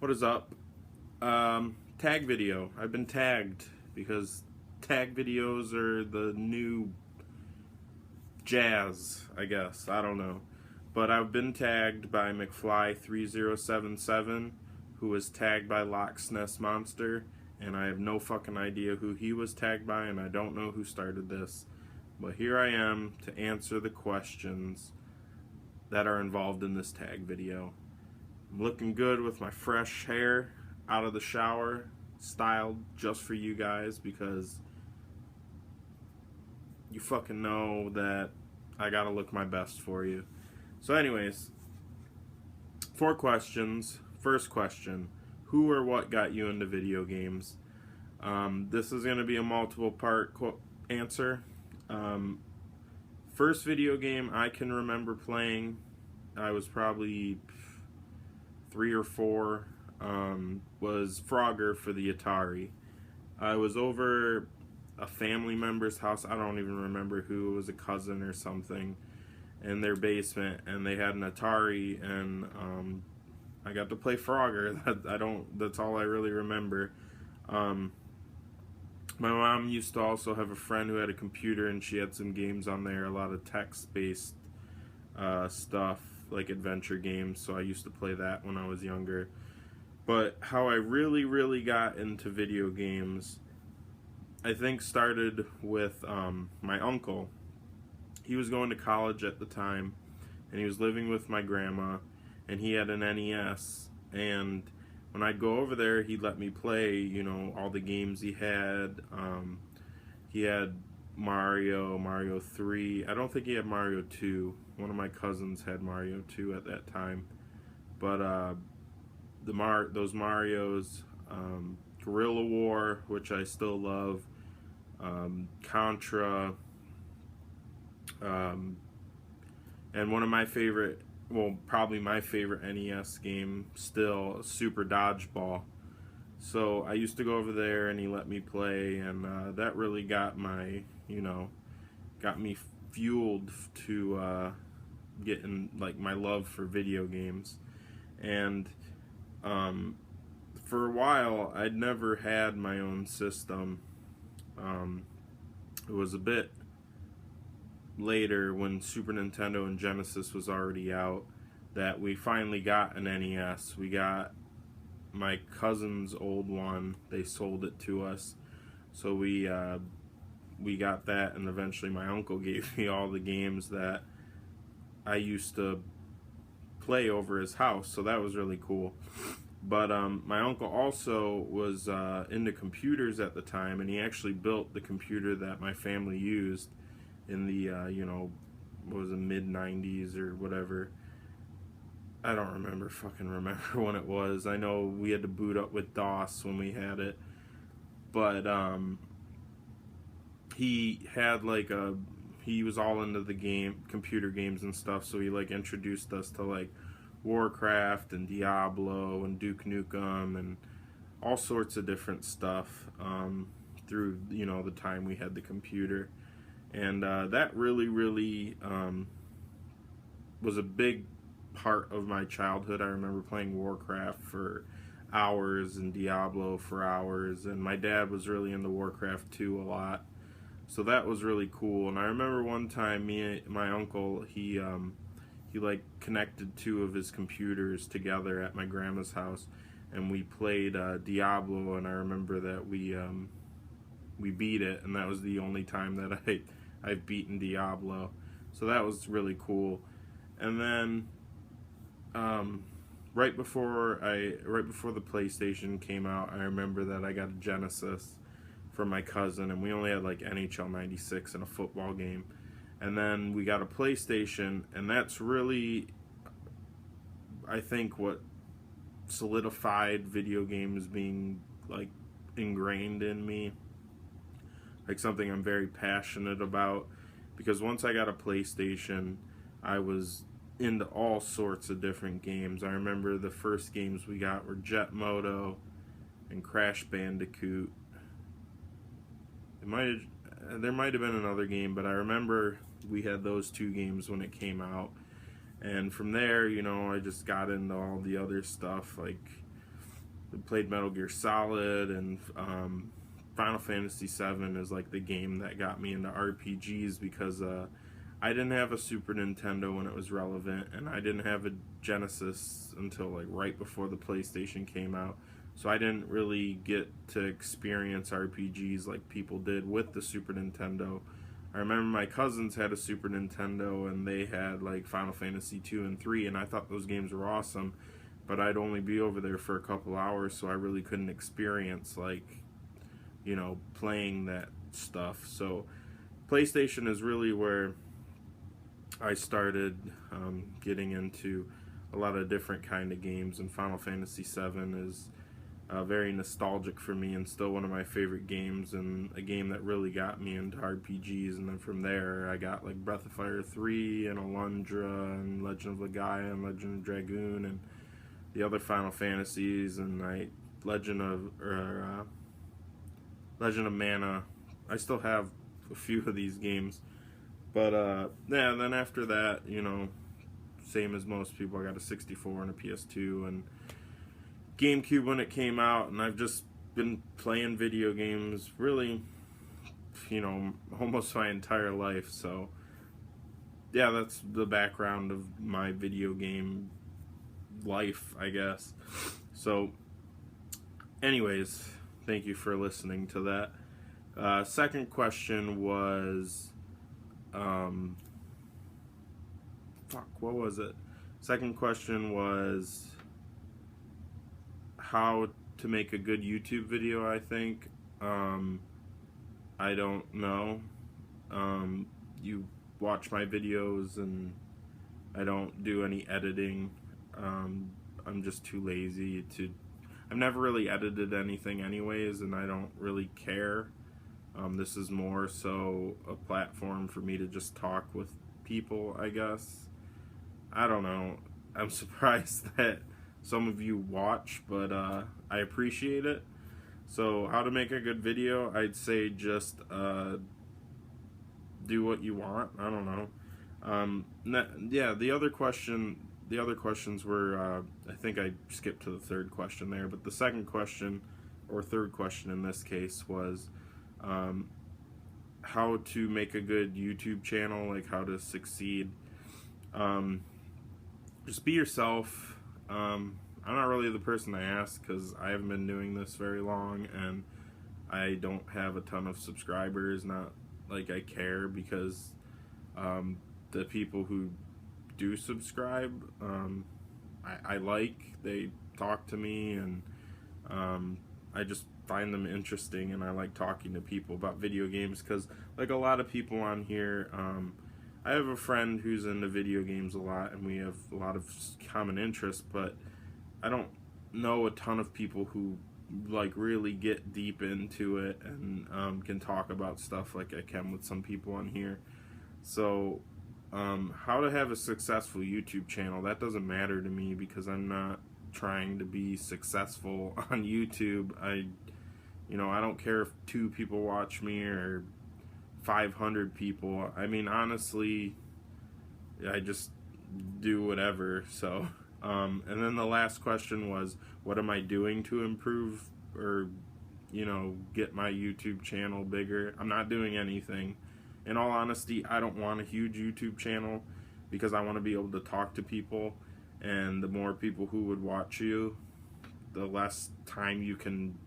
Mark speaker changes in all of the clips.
Speaker 1: What is up? Tag video. I've been tagged because tag videos are the new jazz, I guess. I don't know. But I've been tagged by Mcfly 3077, who was tagged by Loch Ness Monster, and I have no fucking idea who he was tagged by, and I don't know who started this. But here I am to answer the questions that are involved in this tag video. I'm looking good with my fresh hair out of the shower, styled just for you guys because you fucking know that I gotta look my best for you. So anyways, 4 questions. First question, who or what got you into video games? This is gonna be a multiple part answer. First video game I can remember playing, I was probably 3 or 4, was Frogger for the Atari. I was over a family member's house, I don't even remember who, it was a cousin or something, in their basement, and they had an Atari, and I got to play Frogger. That's all I really remember. My mom used to also have a friend who had a computer, and she had some games on there, a lot of text-based stuff, like adventure games, so I used to play that when I was younger. But how I really got into video games, I think started with my uncle. He was going to college at the time, and he was living with my grandma, and he had an NES, and when I'd go over there, he'd let me play, you know, all the games he had. He had Mario 3. I don't think he had Mario 2. One of my cousins had Mario 2 at that time. But those Marios, Guerrilla War, which I still love, Contra, and one of my favorite, well, probably my favorite NES game still, Super Dodgeball. So I used to go over there and he let me play, and that really got my, got me fueled to getting like my love for video games. And for a while I'd never had my own system. It was a bit later, when Super Nintendo and Genesis was already out, that we finally got an NES. We got my cousin's old one. They sold it to us, so we got that, and eventually my uncle gave me all the games that I used to play over his house, so that was really cool. But my uncle also was into computers at the time, and he actually built the computer that my family used in the, what was it, mid-90s or whatever. I don't remember when it was. I know we had to boot up with DOS when we had it. But he had like he was all into the computer games and stuff, so he like introduced us to like Warcraft and Diablo and Duke Nukem and all sorts of different stuff through, the time we had the computer. And that really was a big part of my childhood. I remember playing Warcraft for hours and Diablo for hours, and my dad was really into Warcraft 2 a lot, so that was really cool. And I remember one time my uncle, he like connected 2 of his computers together at my grandma's house, and we played Diablo, and I remember that we beat it, and that was the only time that I've beaten Diablo, so that was really cool. And then right before the PlayStation came out, I remember that I got a Genesis from my cousin, and we only had like NHL 96 and a football game. And then we got a PlayStation, and that's really, I think, what solidified video games being like ingrained in me, like something I'm very passionate about, because once I got a PlayStation, I was into all sorts of different games. I remember the first games we got were Jet Moto and Crash Bandicoot. There might have been another game, but I remember we had those 2 games when it came out. And from there, I just got into all the other stuff, like played Metal Gear Solid, and Final Fantasy VII is like the game that got me into RPGs because I didn't have a Super Nintendo when it was relevant, and I didn't have a Genesis until like right before the PlayStation came out. So I didn't really get to experience RPGs like people did with the Super Nintendo. I remember my cousins had a Super Nintendo and they had like Final Fantasy 2 and 3, and I thought those games were awesome, but I'd only be over there for a couple hours, so I really couldn't experience like, playing that stuff. So PlayStation is really where I started getting into a lot of different kind of games, and Final Fantasy VII is very nostalgic for me and still one of my favorite games, and a game that really got me into RPGs. And then from there I got like Breath of Fire 3 and Alundra and Legend of Legaia and Legend of Dragoon and the other Final Fantasies, and Legend of Mana. I still have a few of these games, but yeah. Then after that, same as most people, I got a 64 and a PS2 and GameCube when it came out, and I've just been playing video games really, almost my entire life. So yeah, that's the background of my video game life, I guess. So anyways, thank you for listening to that. Second question was what was it? Second question was how to make a good YouTube video, I think. I don't know. You watch my videos and I don't do any editing. I'm just too lazy to... I've never really edited anything anyways, and I don't really care. This is more so a platform for me to just talk with people, I guess. I don't know. I'm surprised that some of you watch, but I appreciate it. So how to make a good video? I'd say just do what you want. I don't know. Yeah, the other questions were, I think I skipped to the third question there, but the second question, or third question in this case, was how to make a good YouTube channel, like how to succeed. Just be yourself. I'm not really the person to ask because I haven't been doing this very long and I don't have a ton of subscribers. Not like I care, because the people who do subscribe, they talk to me, and I just find them interesting, and I like talking to people about video games because, like a lot of people on here, I have a friend who's into video games a lot, and we have a lot of common interests, but I don't know a ton of people who like really get deep into it and can talk about stuff like I can with some people on here. So how to have a successful YouTube channel, that doesn't matter to me because I'm not trying to be successful on YouTube. I don't care if 2 people watch me or 500 people. I mean, honestly, I just do whatever. So and then the last question was, what am I doing to improve or get my YouTube channel bigger? I'm not doing anything. In all honesty, I don't want a huge YouTube channel because I want to be able to talk to people, and the more people who would watch you, the less time you can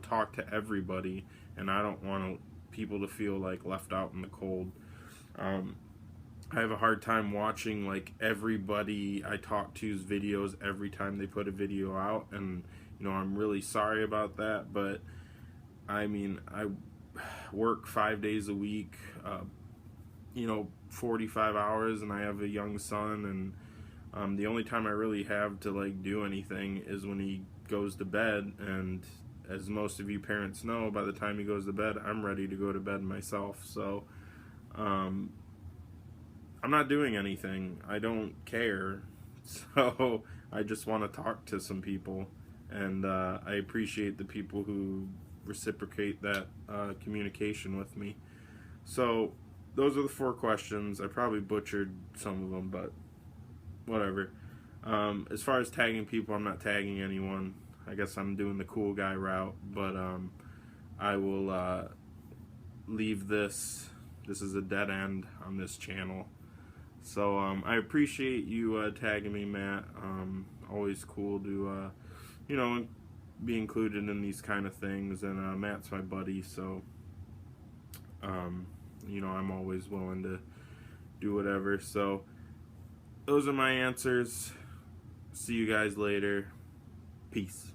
Speaker 1: talk to everybody, and I don't want people to feel like left out in the cold. I have a hard time watching like everybody I talk to's videos every time they put a video out, and I'm really sorry about that, but I mean, I work 5 days a week, 45 hours, and I have a young son, and the only time I really have to like do anything is when he goes to bed, and as most of you parents know, by the time he goes to bed, I'm ready to go to bed myself. So I'm not doing anything. I don't care. So I just want to talk to some people, and I appreciate the people who reciprocate that communication with me. So those are the 4 questions. I probably butchered some of them, but whatever. As far as tagging people, I'm not tagging anyone. I guess I'm doing the cool guy route, but I will leave this. This is a dead end on this channel. So I appreciate you tagging me, Matt. Always cool to be included in these kind of things, and Matt's my buddy, so I'm always willing to do whatever. So those are my answers. See you guys later. Peace.